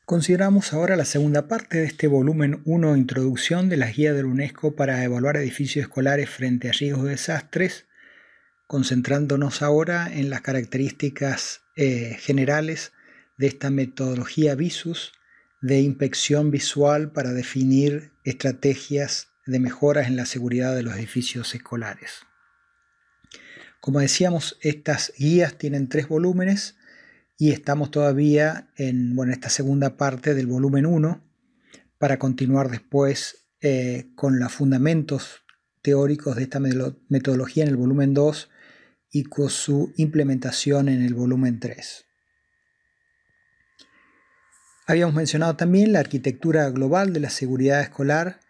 Consideramos ahora la segunda parte de este volumen 1, Introducción de la Guía de la UNESCO para evaluar edificios escolares frente a riesgos de desastres, concentrándonos ahora en las características generales de esta metodología VISUS de inspección visual para definir estrategias de mejoras en la seguridad de los edificios escolares. Como decíamos, estas guías tienen 3 volúmenes y estamos todavía en esta segunda parte del volumen 1 para continuar después con los fundamentos teóricos de esta metodología en el volumen 2 y con su implementación en el volumen 3. Habíamos mencionado también la arquitectura global de la seguridad escolar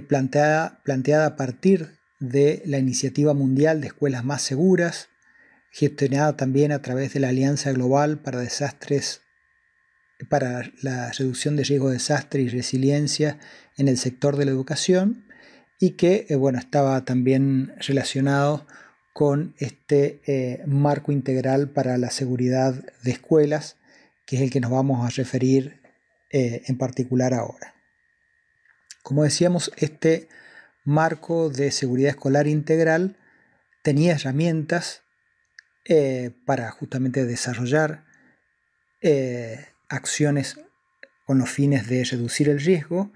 planteada a partir de la Iniciativa Mundial de Escuelas Más Seguras, gestionada también a través de la Alianza Global para Desastres, para la reducción de riesgo de desastre y resiliencia en el sector de la educación, y que estaba también relacionado con este marco integral para la seguridad de escuelas, que es el que nos vamos a referir en particular ahora. Como decíamos, este marco de seguridad escolar integral tenía herramientas para justamente desarrollar acciones con los fines de reducir el riesgo.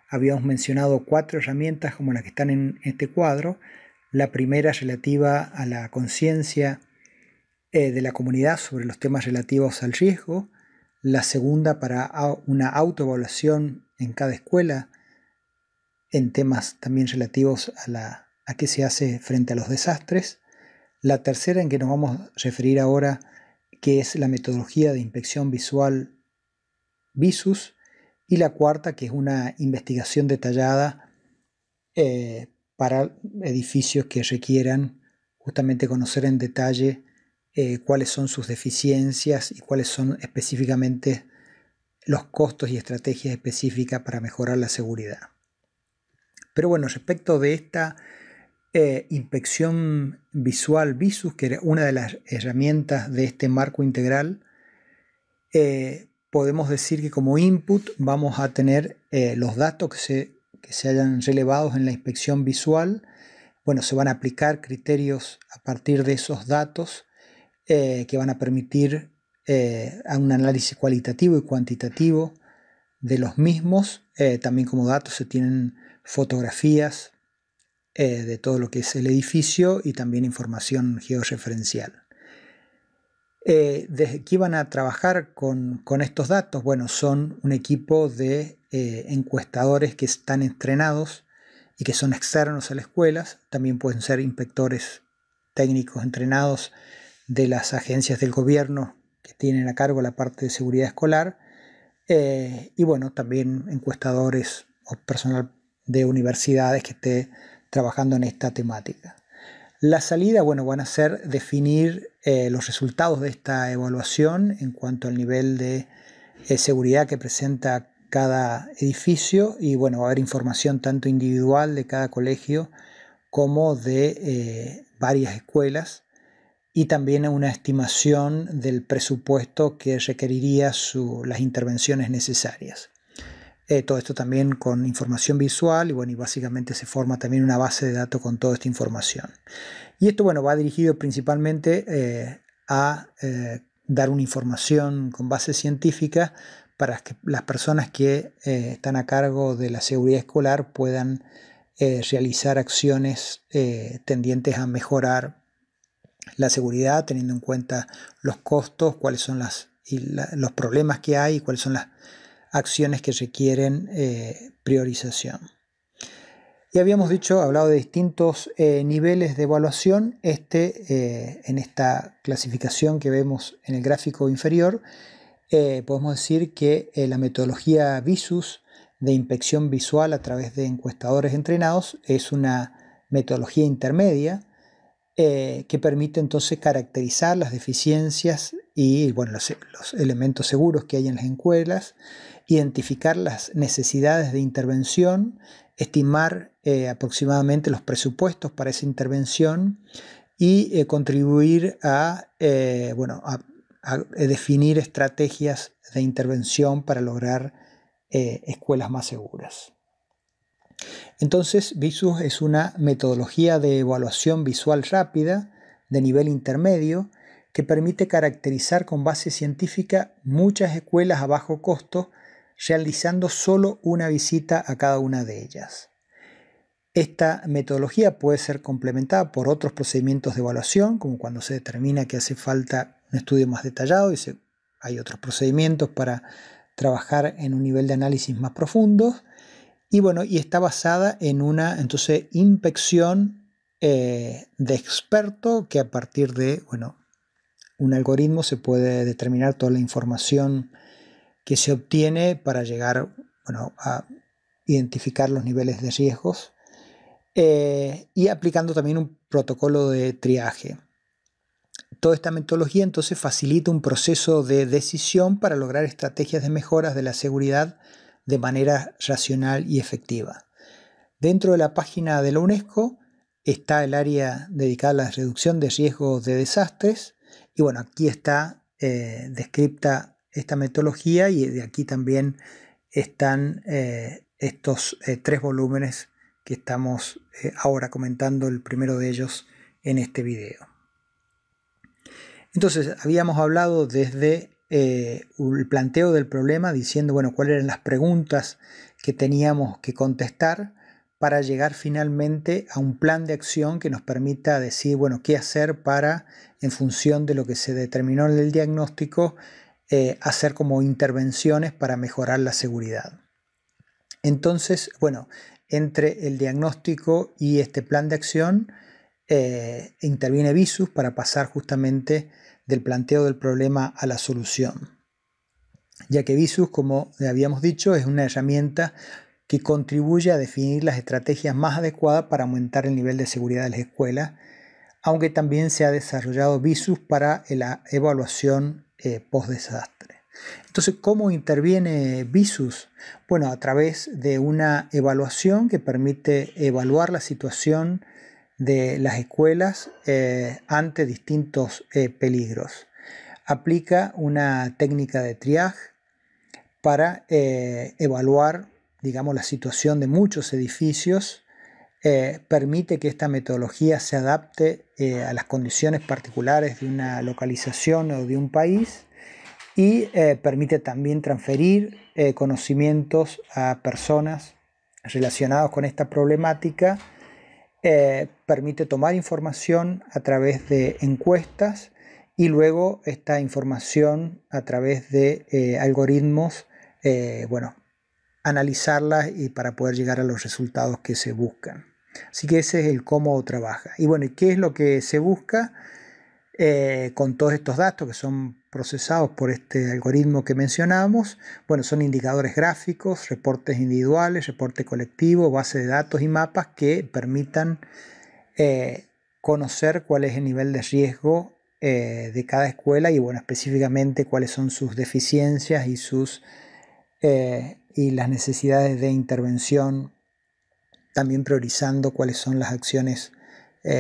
Habíamos mencionado 4 herramientas como las que están en este cuadro. La primera relativa a la conciencia de la comunidad sobre los temas relativos al riesgo. La segunda para una autoevaluación en cada escuela en temas también relativos a qué se hace frente a los desastres. La tercera, en que nos vamos a referir ahora, que es la metodología de inspección visual VISUS, y la cuarta, que es una investigación detallada para edificios que requieran justamente conocer en detalle cuáles son sus deficiencias y cuáles son específicamente los costos y estrategias específicas para mejorar la seguridad. Pero respecto de esta inspección visual VISUS, que era una de las herramientas de este marco integral, podemos decir que como input vamos a tener los datos que se hayan relevado en la inspección visual. Se van a aplicar criterios a partir de esos datos que van a permitir un análisis cualitativo y cuantitativo de los mismos. También como datos se tienen fotografías de todo lo que es el edificio y también información georreferencial. ¿De qué van a trabajar con estos datos? Son un equipo de encuestadores que están entrenados y que son externos a las escuelas. También pueden ser inspectores técnicos entrenados de las agencias del gobierno que tienen a cargo la parte de seguridad escolar, y también encuestadores o personal de universidades que esté trabajando en esta temática. La salida, van a ser definir los resultados de esta evaluación en cuanto al nivel de seguridad que presenta cada edificio, y va a haber información tanto individual de cada colegio como de varias escuelas, y también una estimación del presupuesto que requeriría las intervenciones necesarias. Todo esto también con información visual y básicamente se forma también una base de datos con toda esta información. Y esto va dirigido principalmente a dar una información con base científica para que las personas que están a cargo de la seguridad escolar puedan realizar acciones tendientes a mejorar la seguridad, teniendo en cuenta los costos, cuáles son los problemas que hay y cuáles son las acciones que requieren priorización. Y habíamos hablado de distintos niveles de evaluación. En esta clasificación que vemos en el gráfico inferior, podemos decir que la metodología VISUS de inspección visual a través de encuestadores entrenados es una metodología intermedia que permite entonces caracterizar las deficiencias y los elementos seguros que hay en las escuelas, identificar las necesidades de intervención, estimar aproximadamente los presupuestos para esa intervención y contribuir a definir estrategias de intervención para lograr escuelas más seguras. Entonces, Visus es una metodología de evaluación visual rápida de nivel intermedio que permite caracterizar con base científica muchas escuelas a bajo costo, realizando solo una visita a cada una de ellas. Esta metodología puede ser complementada por otros procedimientos de evaluación, como cuando se determina que hace falta un estudio más detallado y hay otros procedimientos para trabajar en un nivel de análisis más profundo. Y está basada en una inspección de experto, que a partir de un algoritmo se puede determinar toda la información que se obtiene para llegar a identificar los niveles de riesgos, y aplicando también un protocolo de triaje. Toda esta metodología entonces facilita un proceso de decisión para lograr estrategias de mejoras de la seguridad de manera racional y efectiva. Dentro de la página de la UNESCO está el área dedicada a la reducción de riesgos de desastres, y aquí está descrita esta metodología, y de aquí también están estos 3 volúmenes que estamos ahora comentando, el primero de ellos en este video. Entonces, habíamos hablado desde el planteo del problema, diciendo cuáles eran las preguntas que teníamos que contestar para llegar finalmente a un plan de acción que nos permita decir qué hacer para, en función de lo que se determinó en el diagnóstico, hacer como intervenciones para mejorar la seguridad. Entonces, entre el diagnóstico y este plan de acción interviene Visus para pasar justamente del planteo del problema a la solución, ya que Visus, como habíamos dicho, es una herramienta que contribuye a definir las estrategias más adecuadas para aumentar el nivel de seguridad de las escuelas, aunque también se ha desarrollado Visus para la evaluación post-desastre. Entonces, ¿cómo interviene Visus? A través de una evaluación que permite evaluar la situación de las escuelas ante distintos peligros. Aplica una técnica de triaje para evaluar, la situación de muchos edificios. Permite que esta metodología se adapte a las condiciones particulares de una localización o de un país, y permite también transferir conocimientos a personas relacionadas con esta problemática. Permite tomar información a través de encuestas, y luego esta información a través de algoritmos, analizarla y para poder llegar a los resultados que se buscan. Así que ese es el cómo trabaja. Y ¿qué es lo que se busca con todos estos datos que son procesados por este algoritmo que mencionamos? Son indicadores gráficos, reportes individuales, reporte colectivo, base de datos y mapas que permitan conocer cuál es el nivel de riesgo de cada escuela, y específicamente cuáles son sus deficiencias y las necesidades de intervención, también priorizando cuáles son las acciones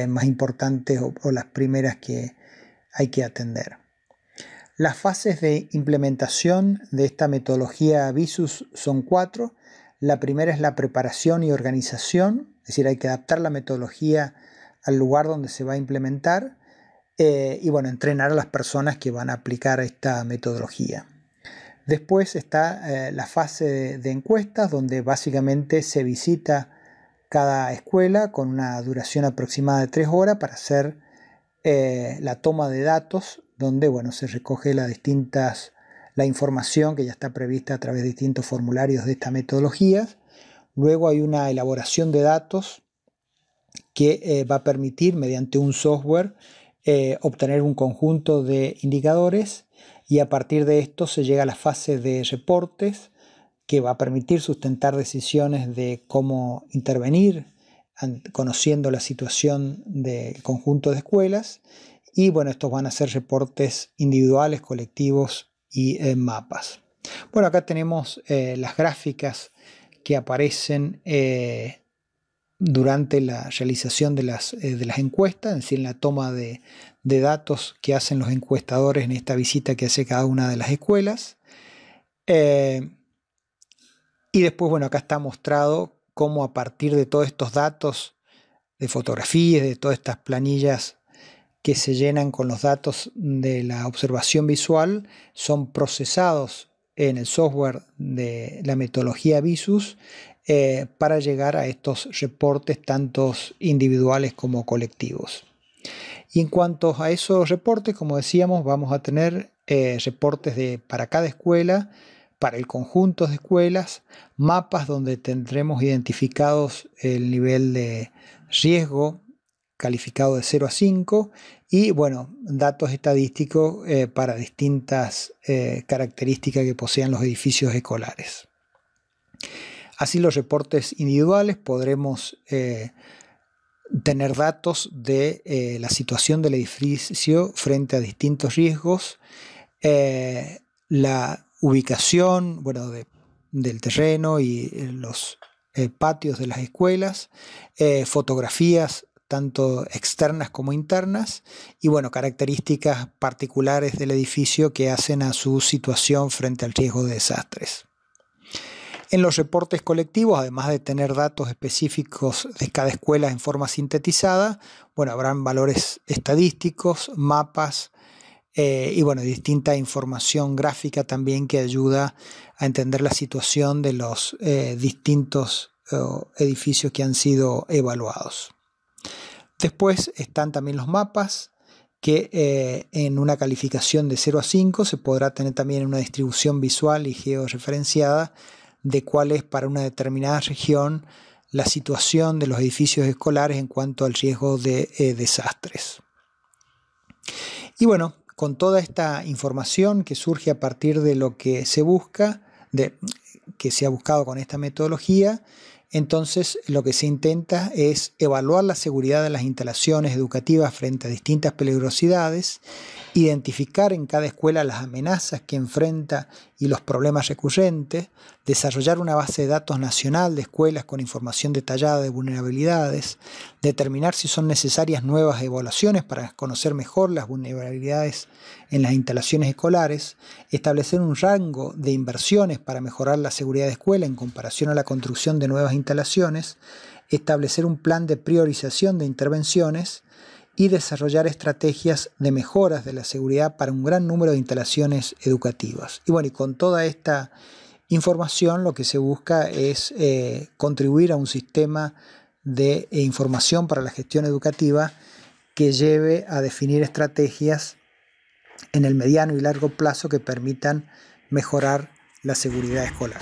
más importantes o las primeras que hay que atender. Las fases de implementación de esta metodología Visus son 4. La primera es la preparación y organización, es decir, hay que adaptar la metodología al lugar donde se va a implementar, y entrenar a las personas que van a aplicar esta metodología. Después está la fase de encuestas, donde básicamente se visita cada escuela con una duración aproximada de 3 horas para hacer la toma de datos, donde se recoge la información que ya está prevista a través de distintos formularios de esta metodología. Luego hay una elaboración de datos que va a permitir, mediante un software, obtener un conjunto de indicadores, y a partir de esto se llega a la fase de reportes, que va a permitir sustentar decisiones de cómo intervenir, conociendo la situación del conjunto de escuelas. Y estos van a ser reportes individuales, colectivos y mapas. Acá tenemos las gráficas que aparecen durante la realización de las encuestas, es decir, en la toma de datos que hacen los encuestadores en esta visita que hace cada una de las escuelas. Y después, bueno, acá está mostrado cómo a partir de todos estos datos de fotografías, de todas estas planillas que se llenan con los datos de la observación visual, son procesados en el software de la metodología Visus para llegar a estos reportes tanto individuales como colectivos. Y en cuanto a esos reportes, como decíamos, vamos a tener reportes para cada escuela, para el conjunto de escuelas, mapas donde tendremos identificados el nivel de riesgo calificado de 0 a 5 y bueno, datos estadísticos para distintas características que posean los edificios escolares. Así, los reportes individuales podremos tener datos de la situación del edificio frente a distintos riesgos, la ubicación, bueno, del terreno y los patios de las escuelas, fotografías tanto externas como internas y bueno, características particulares del edificio que hacen a su situación frente al riesgo de desastres. En los reportes colectivos, además de tener datos específicos de cada escuela en forma sintetizada, bueno, habrán valores estadísticos, mapas y bueno, distinta información gráfica también que ayuda a entender la situación de los distintos edificios que han sido evaluados. Después están también los mapas que en una calificación de 0 a 5 se podrá tener también una distribución visual y georreferenciada de cuál es para una determinada región la situación de los edificios escolares en cuanto al riesgo de desastres. Y bueno, con toda esta información que surge a partir de lo que se busca, que se ha buscado con esta metodología, entonces lo que se intenta es evaluar la seguridad de las instalaciones educativas frente a distintas peligrosidades, identificar en cada escuela las amenazas que enfrenta y los problemas recurrentes, desarrollar una base de datos nacional de escuelas con información detallada de vulnerabilidades, determinar si son necesarias nuevas evaluaciones para conocer mejor las vulnerabilidades en las instalaciones escolares, establecer un rango de inversiones para mejorar la seguridad de escuela en comparación a la construcción de nuevas instalaciones, establecer un plan de priorización de intervenciones y desarrollar estrategias de mejoras de la seguridad para un gran número de instalaciones educativas. Y bueno, y con toda esta información lo que se busca es contribuir a un sistema de información para la gestión educativa que lleve a definir estrategias en el mediano y largo plazo que permitan mejorar la seguridad escolar.